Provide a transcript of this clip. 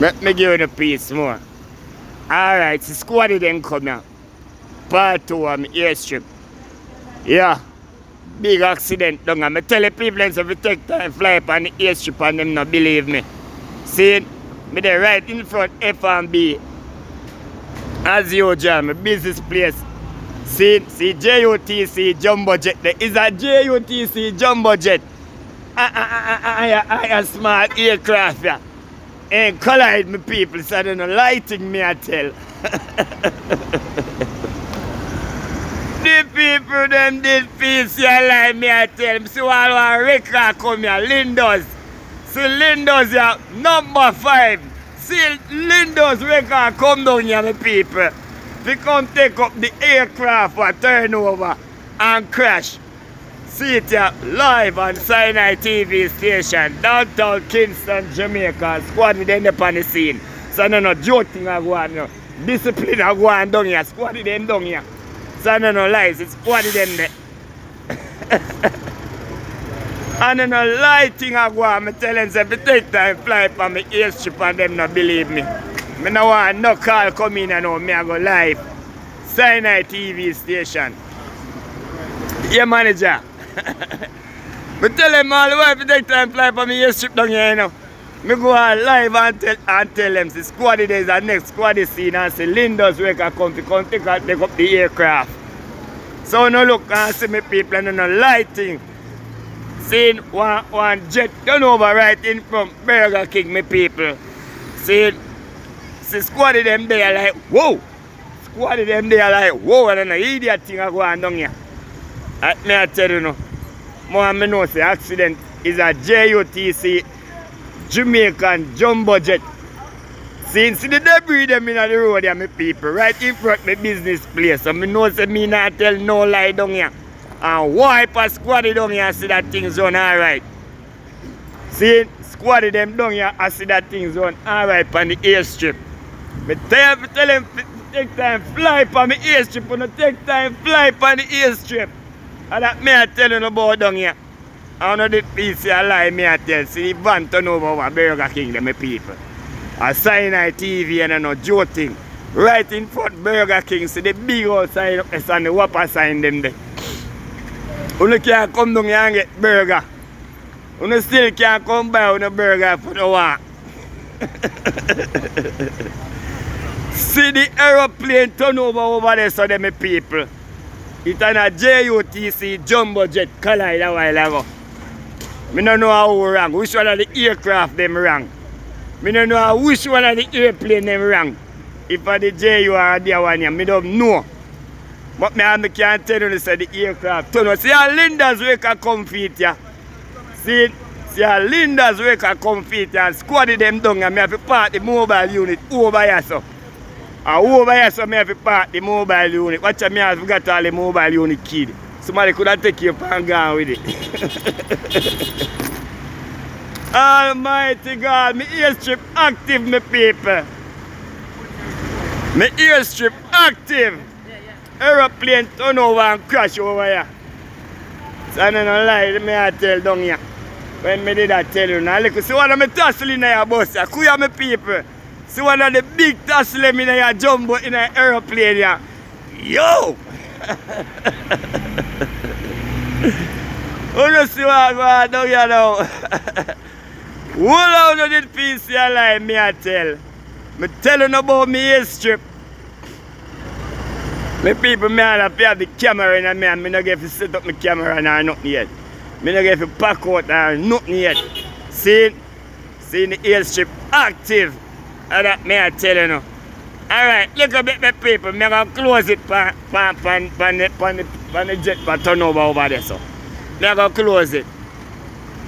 Let me give you a piece more. Alright, so squad then come here. PART2 on my airstrip. Yeah. Big accident down. I tell the people if you take time fly up on the airstrip and them not believe me. See, me there right in front F&B. As usual, my business place. See JUTC Jumbo Jet. There is a JUTC Jumbo Jet. I a small aircraft here. And collide me people, so they no lighting me I tell. The people them did piece your lie me I tell them. So all one record come here, Lindos. See Lindos here, number 5. See Lindos record come down here me people. They come take up the aircraft for turnover and crash. See it here live on Sinai TV station, downtown Kingston, Jamaica. Squad with them up on the scene. So no joking I go on, no. Discipline I go on down here. Squad with them down here. So no lies, it's squad with them there. And no lighting I go on. I tell them if you take time fly for my airstrip and them not believe me. I no want no call come in and now me I go live. Sinai TV station. Yeah, manager. I tell them all the way if you take time fly for me airstrip down here, you know. I go on live and tell them the squad is the next squad scene and say Lindos where can come to take up the aircraft. So no look and see me people and no lighting. Seeing one jet done over right in front Burger King me people. See squad of them there like whoa. Squad of them there like whoa, and an idiot thing I go on down here. Me I tell you no. More me know the accident is a JUTC Jamaican jumbo jet. See the debris them in the road there, my people, right in front of my business place. So me know say me not tell no lie down here. And wipe a squad down here and see that thing's on alright. See, squad them down here and see that thing's on alright on the airstrip. Me tell them take time fly on the airstrip, and take time fly on the airstrip. And that me I tell you about down here. I know the piece of lie me I tell. See the van turn over Burger King, them my people. A Sinai TV and no joking. Right in front Burger King, see the big old sign up there and the whopper sign them there. You can't come down here and get burger. You still can't come buy a burger for the walk. See the aeroplane turn over there so them my people. It's on a JUTC jumbo jet collide a while ago. I don't know how wrong. Which one of the aircraft them wrong? I don't know which one of the airplane them wrong. If I the JU or the one here, I don't know. But I can't tell you say the aircraft turn over. See how Linda's way can come feet here. See how Linda's way can come feet here and squad them down and I have to park the mobile unit over here so. And over here so I have to park the mobile unit. Watch me have got all the mobile unit kid. Somebody could have taken you and gone with it. Almighty God, my airstrip active, my people. My airstrip active. Aeroplane turn over and crash over here. So I don't lie, me I tell down here. When me did I tell you now, look, see one of my tassel in your bus here. Who are my people? See one of the big tassel in your jumbo in an aeroplane here. Yo! You don't see what I go down here now. Hold on to this piece of your life, me I tell. Me tell you about my airstrip. My people, me have to have the camera in me and me not get to set up my camera or nothing yet. Me not get to pack out or nothing yet. See the airstrip active. And that me I tell you now. Alright, look a bit my people. I'm going to close it pan the jet for turn over there so. I'm going to close it.